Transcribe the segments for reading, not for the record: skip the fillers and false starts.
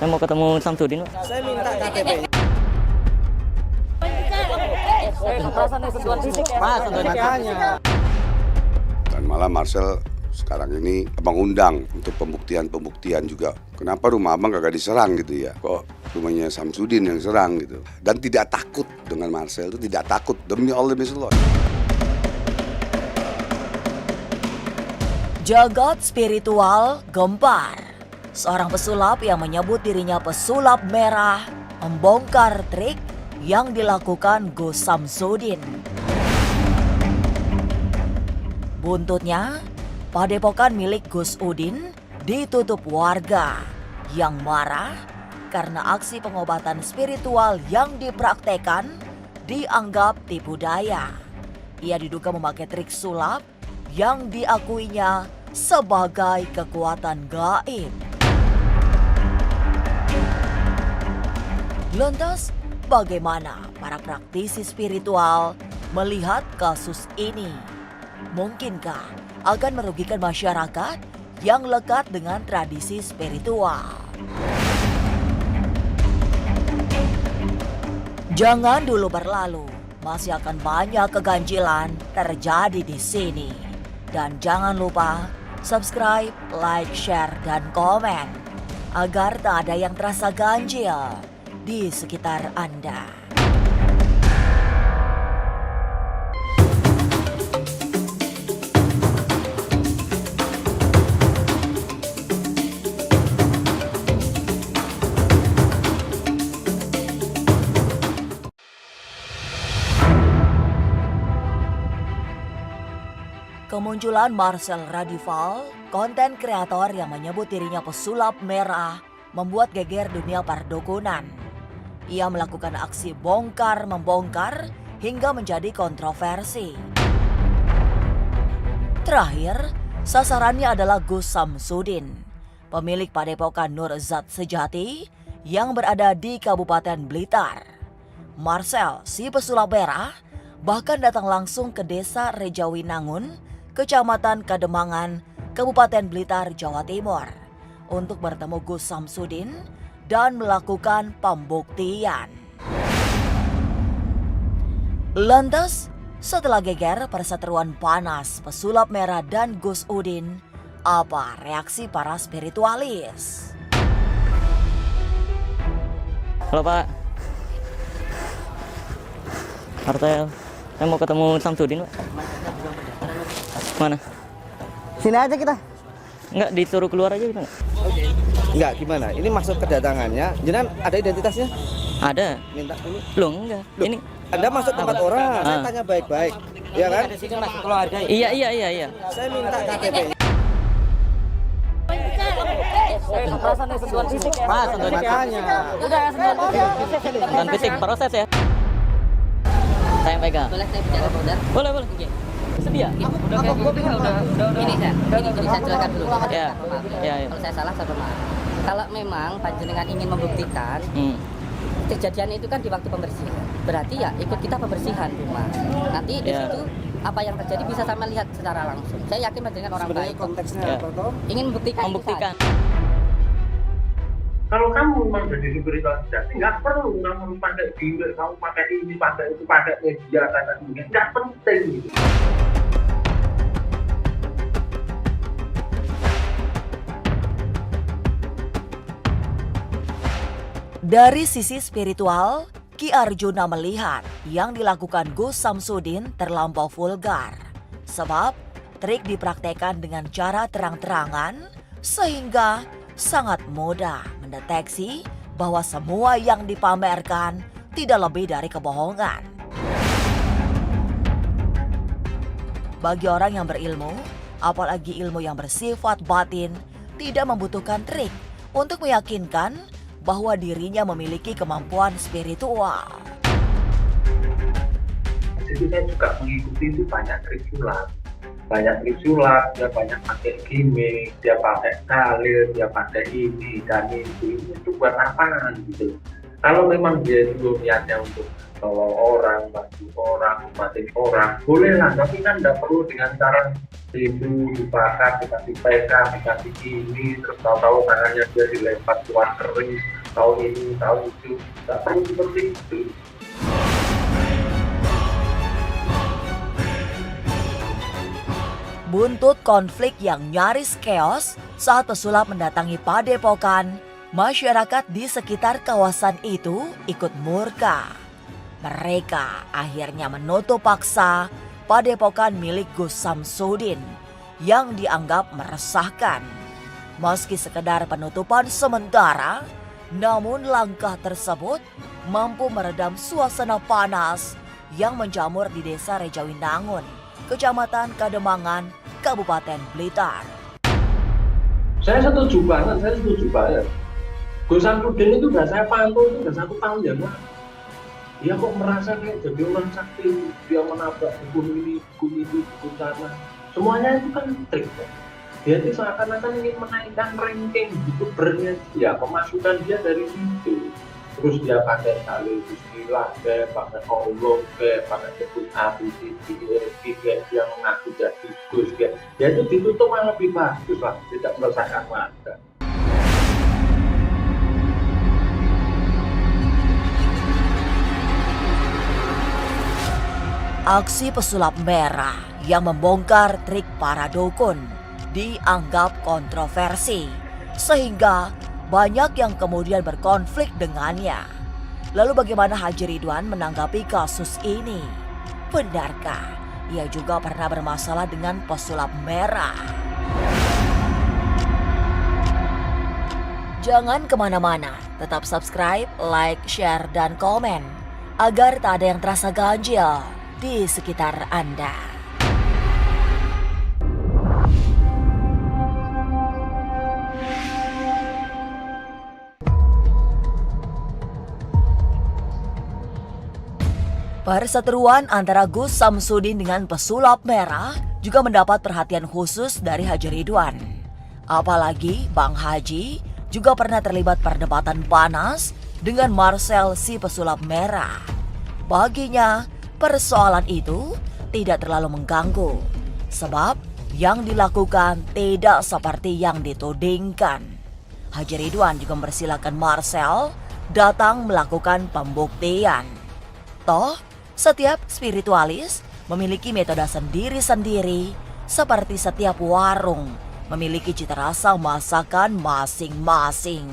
Saya mau ketemu Samsudin, Pak. Saya minta KTP. Dan malah Marcel sekarang ini abang undang untuk pembuktian juga. Kenapa rumah abang kagak diserang gitu ya? Kok rumahnya Samsudin yang serang gitu? Dan tidak takut dengan Marcel itu, tidak takut demi Allah demi Allah. Jagat spiritual gempar. Seorang pesulap yang menyebut dirinya pesulap merah membongkar trik yang dilakukan Gus Samsudin. Buntutnya, padepokan milik Gus Udin ditutup warga yang marah karena aksi pengobatan spiritual yang dipraktekan dianggap tipu daya. Ia diduga memakai trik sulap yang diakuinya sebagai kekuatan gaib. Lantas, bagaimana para praktisi spiritual melihat kasus ini? Mungkinkah akan merugikan masyarakat yang lekat dengan tradisi spiritual? Jangan dulu berlalu, masih akan banyak keganjilan terjadi di sini. Dan jangan lupa subscribe, like, share, dan komen agar tak ada yang terasa ganjil di sekitar Anda. Kemunculan Marcel Radival, konten kreator yang menyebut dirinya pesulap merah, membuat geger dunia perdukunan. Ia melakukan aksi bongkar-membongkar hingga menjadi kontroversi. Terakhir, sasarannya adalah Gus Samsudin, pemilik padepokan Nur Zat Sejati yang berada di Kabupaten Blitar. Marcel, si pesulap merah, bahkan datang langsung ke desa Rejawinangun, Kecamatan Kademangan, Kabupaten Blitar, Jawa Timur, untuk bertemu Gus Samsudin dan melakukan pembuktian. Lantas, setelah geger perseteruan panas pesulap merah dan Gus Udin, apa reaksi para spiritualis? Halo, Pak. Marcel, saya mau ketemu Samsudin, Pak. Mana? Sini aja kita. Enggak, disuruh keluar aja kita enggak? Enggak, gimana? Ini maksud kedatangannya. Jenengan ada identitasnya? Ada. Minta dulu. Belum, enggak. Loh, Ini. Anda masuk tempat orang, saya tanya baik-baik. Ya kan? Iya. Saya minta KTP. Makanya. Dan fisik proses ya. Saya yang pegang. Boleh saya bicara sebentar? Boleh. Sedia? Udah ini saya jelaskan dulu. Ya. Kalau saya salah, saya maaf. Kalau memang panjenengan ingin membuktikan, kejadian itu kan di waktu pembersihan. Berarti ya ikut kita pembersihan rumah. Nanti di situ apa yang terjadi bisa sama lihat secara langsung. Saya yakin panjenengan orang Sebenarnya baik. konteksnya apa toh? Ingin membuktikan. Kalau kamu memang jadi spiritual sejati, nggak perlu kamu pakai gimmick, kamu pakai ini, pakai itu, pakai media, kata dunia, nggak penting gitu. Dari sisi spiritual, Ki Arjuna melihat yang dilakukan Gus Samsudin terlampau vulgar. Sebab trik dipraktekkan dengan cara terang-terangan sehingga sangat mudah mendeteksi bahwa semua yang dipamerkan tidak lebih dari kebohongan. Bagi orang yang berilmu, apalagi ilmu yang bersifat batin, tidak membutuhkan trik untuk meyakinkan bahwa dirinya memiliki kemampuan spiritual. Jadi saya juga mengikuti itu banyak trik sulap, dia banyak pakai gimmick, dia pakai kalir, dia pakai ini dan itu buat apaan gitu. Kalau memang dia itu niatnya untuk tolong orang, bantu orang, membantu orang, bolehlah. Tapi kan tidak perlu dengan cara itu dibakar, dikasih PK, dikasih ini, terus tahu-tahu tangannya dia dilempar keluar kering, tahu ini, tahu itu. Tidak perlu seperti itu. Buntut konflik yang nyaris keos saat pesulap mendatangi padepokan, masyarakat di sekitar kawasan itu ikut murka. Mereka akhirnya menutup paksa padepokan milik Gus Samsudin yang dianggap meresahkan. Meski sekedar penutupan sementara, namun langkah tersebut mampu meredam suasana panas yang menjamur di Desa Rejawinangun, Kecamatan Kademangan, Kabupaten Blitar. Saya setuju banget. Gus Samsudin itu udah saya pantau itu udah 1 tahun ya, Mas. Dia kok merasa kayak jadi orang sakti, dia menabrak hukum ini, hukum sana. Semuanya itu kan trik ya. Dia itu seakan-akan ingin menaikkan ranking youtubernya dia, pemasukan dia dari situ. Terus dia pakai salih bismillah, pakai Allah, pakai sebut ABCD, dia mengaku jadi Gus. Ya itu ditutup malah lebih bagus lah, tidak meresahkan warga. Aksi pesulap merah yang membongkar trik para dukun dianggap kontroversi, sehingga banyak yang kemudian berkonflik dengannya. Lalu bagaimana Haji Ridwan menanggapi kasus ini? Benarkah ia juga pernah bermasalah dengan pesulap merah? Jangan kemana-mana, tetap subscribe, like, share, dan komen agar tak ada yang terasa ganjil di sekitar Anda. Perseteruan antara Gus Samsudin dengan pesulap merah juga mendapat perhatian khusus dari Haji Ridwan. Apalagi Bang Haji juga pernah terlibat perdebatan panas dengan Marcel si pesulap merah. Baginya, persoalan itu tidak terlalu mengganggu, sebab yang dilakukan tidak seperti yang ditudingkan. Haji Ridwan juga mempersilahkan Marcel datang melakukan pembuktian. Toh, setiap spiritualis memiliki metode sendiri-sendiri, seperti setiap warung memiliki cita rasa masakan masing-masing.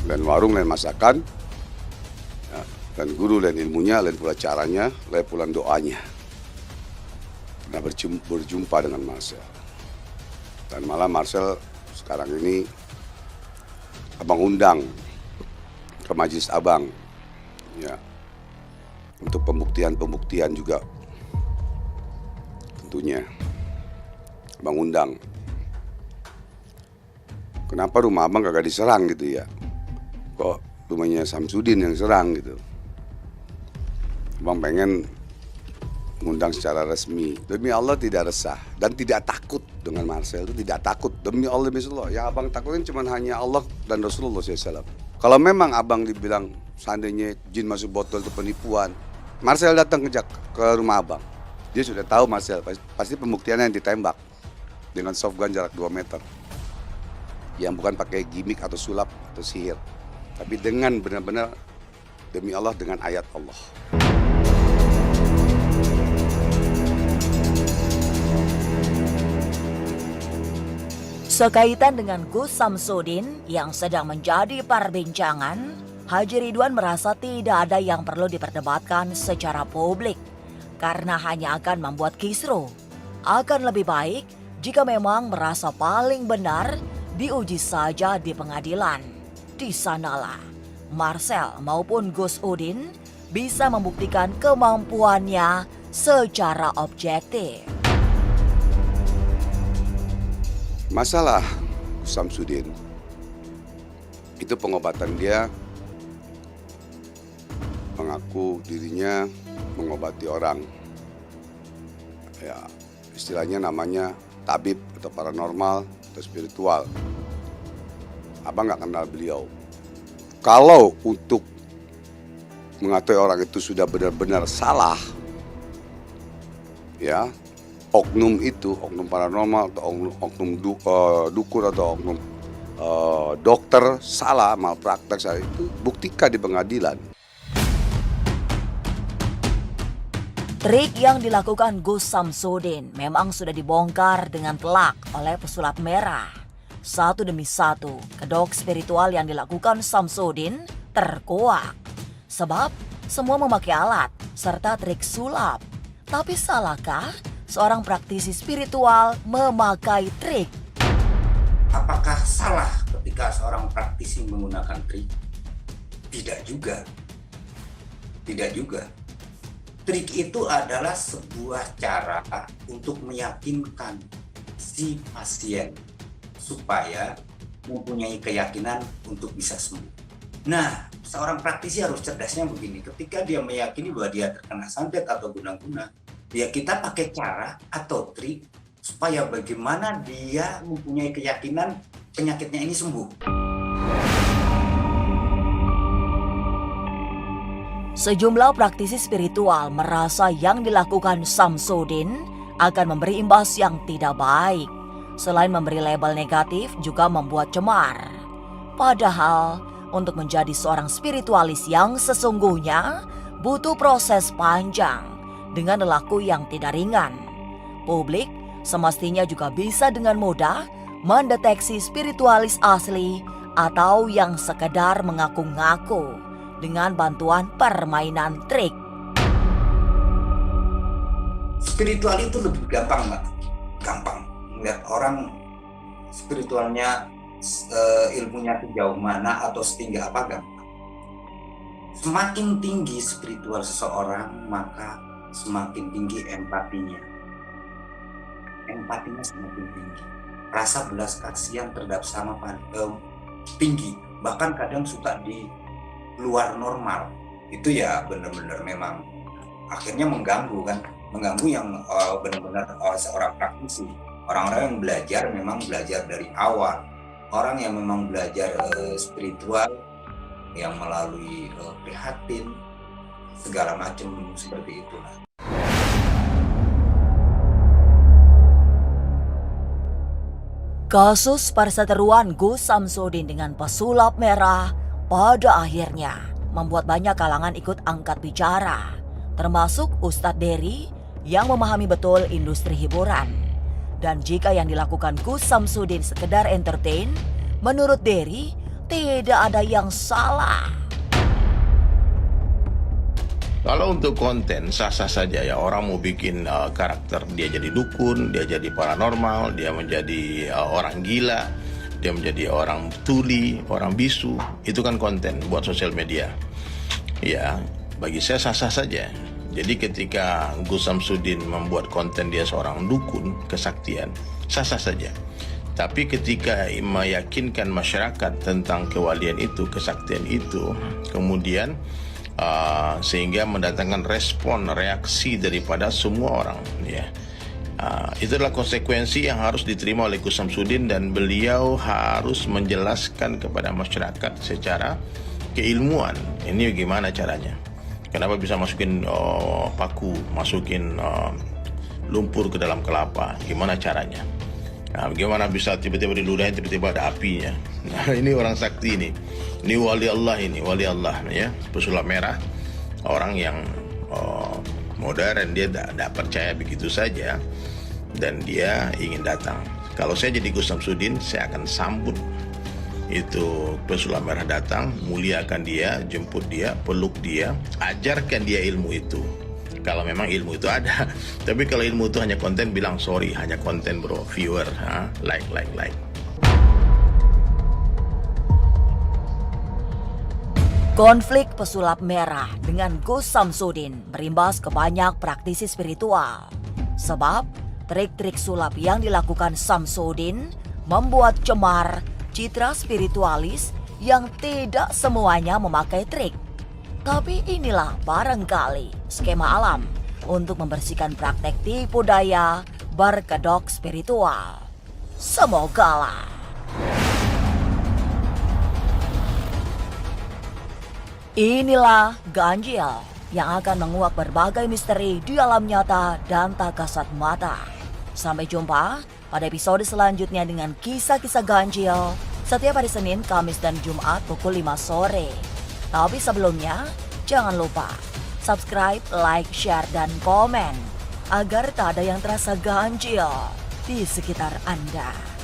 Dan warung lain masakan, dan guru lain ilmunya, lain pula caranya, lain pula doanya. Pernah berjumpa dengan Marcel. Dan malah Marcel sekarang ini abang undang ke Majelis Abang, ya, untuk pembuktian juga tentunya abang undang. Kenapa rumah abang kagak diserang gitu ya? Kok rumahnya Samsudin yang serang gitu? Abang pengen mengundang secara resmi. Demi Allah tidak resah dan tidak takut dengan Marcel, itu tidak takut. Demi Allah, demi Allah. Yang abang takutin cuma hanya Allah dan Rasulullah SAW. Kalau memang abang dibilang seandainya jin masuk botol itu penipuan, Marcel datang ke rumah abang. Dia sudah tahu Marcel, pasti pembuktiannya yang ditembak dengan soft gun jarak 2 meter. Yang bukan pakai gimmick atau sulap atau sihir. Tapi dengan benar-benar demi Allah dengan ayat Allah. Sekaitan dengan Gus Samsudin yang sedang menjadi perbincangan, Haji Ridwan merasa tidak ada yang perlu diperdebatkan secara publik karena hanya akan membuat kisruh. Akan lebih baik jika memang merasa paling benar diuji saja di pengadilan. Di sanalah Marcel maupun Gus Udin bisa membuktikan kemampuannya secara objektif. Masalah Samsudin itu pengobatan dia, mengaku dirinya mengobati orang. Ya, istilahnya namanya tabib atau paranormal atau spiritual. Abang nggak kenal beliau. Kalau untuk mengetahui orang itu sudah benar-benar salah, ya, oknum itu, oknum paranormal atau oknum dukun atau oknum dokter salah, malpraktek salah, itu buktikan di pengadilan. Trik yang dilakukan Gus Samsudin memang sudah dibongkar dengan telak oleh pesulap merah. Satu demi satu, kedok spiritual yang dilakukan Samsudin terkuak. Sebab semua memakai alat serta trik sulap. Tapi salahkah seorang praktisi spiritual memakai trik? Apakah salah ketika seorang praktisi menggunakan trik? Tidak juga. Tidak juga. Trik itu adalah sebuah cara untuk meyakinkan si pasien supaya mempunyai keyakinan untuk bisa sembuh. Nah, seorang praktisi harus cerdasnya begini. Ketika dia meyakini bahwa dia terkena santet atau guna-guna, ya kita pakai cara atau trik supaya bagaimana dia mempunyai keyakinan penyakitnya ini sembuh. Sejumlah praktisi spiritual merasa yang dilakukan Samsudin akan memberi imbas yang tidak baik. Selain memberi label negatif, juga membuat cemar. Padahal, untuk menjadi seorang spiritualis yang sesungguhnya, butuh proses panjang dengan lelaku yang tidak ringan. Publik semestinya juga bisa dengan mudah mendeteksi spiritualis asli atau yang sekedar mengaku-ngaku dengan bantuan permainan trik. Spiritual itu lebih gampang, Mbak. Gampang. Melihat orang spiritualnya, ilmunya sejauh mana atau setinggi apa, gampang. Semakin tinggi spiritual seseorang, maka semakin tinggi empatinya. Empatinya semakin tinggi. Rasa belas kasihan terhadap sama tinggi. Bahkan kadang suka di luar normal. Itu ya benar-benar memang akhirnya mengganggu kan. Mengganggu yang benar-benar seorang praktisi. Orang-orang yang belajar memang belajar dari awal. Orang yang memang belajar spiritual yang melalui prihatin segala macam seperti itulah. Kasus perseteruan Gus Samsudin dengan pesulap merah pada akhirnya membuat banyak kalangan ikut angkat bicara, termasuk Ustadz Dery yang memahami betul industri hiburan. Dan jika yang dilakukan Gus Samsudin sekedar entertain, menurut Dery tidak ada yang salah. Kalau untuk konten sah-sah saja ya, orang mau bikin karakter dia jadi dukun, dia jadi paranormal, dia menjadi orang gila, dia menjadi orang tuli, orang bisu, itu kan konten buat sosial media. Ya, bagi saya sah-sah saja. Jadi ketika Gus Samsudin membuat konten dia seorang dukun, kesaktian, sah-sah saja. Tapi ketika meyakinkan masyarakat tentang kewalian itu, kesaktian itu, kemudian sehingga mendatangkan respon, reaksi daripada semua orang, ya. Itu adalah konsekuensi yang harus diterima oleh Gus Samsudin, dan beliau harus menjelaskan kepada masyarakat secara keilmuan ini gimana caranya. Kenapa bisa masukin paku, masukin lumpur ke dalam kelapa, gimana caranya. Nah, bagaimana bisa tiba-tiba diludahin, tiba-tiba ada apinya. Nah, ini orang sakti ini. Ini wali Allah, wali Allah ya, pesulap merah. Orang yang modern, dia tidak percaya begitu saja, dan dia ingin datang. Kalau saya jadi Gus Samsudin, saya akan sambut itu pesulap merah datang, muliakan dia, jemput dia, peluk dia, ajarkan dia ilmu itu. Kalau memang ilmu itu ada. Tapi kalau ilmu itu hanya konten, bilang sorry, hanya konten bro, viewer, like. Konflik pesulap merah dengan Gus Samsudin berimbas ke banyak praktisi spiritual. Sebab trik-trik sulap yang dilakukan Samsudin membuat cemar citra spiritualis yang tidak semuanya memakai trik. Tapi inilah barangkali skema alam untuk membersihkan praktek tipu daya berkedok spiritual. Semogalah. Inilah Ganjil yang akan menguak berbagai misteri di alam nyata dan tak kasat mata. Sampai jumpa pada episode selanjutnya dengan kisah-kisah ganjil setiap hari Senin, Kamis, dan Jumat pukul 5 sore. Tapi sebelumnya, jangan lupa subscribe, like, share, dan komen agar tak ada yang terasa ganjil di sekitar Anda.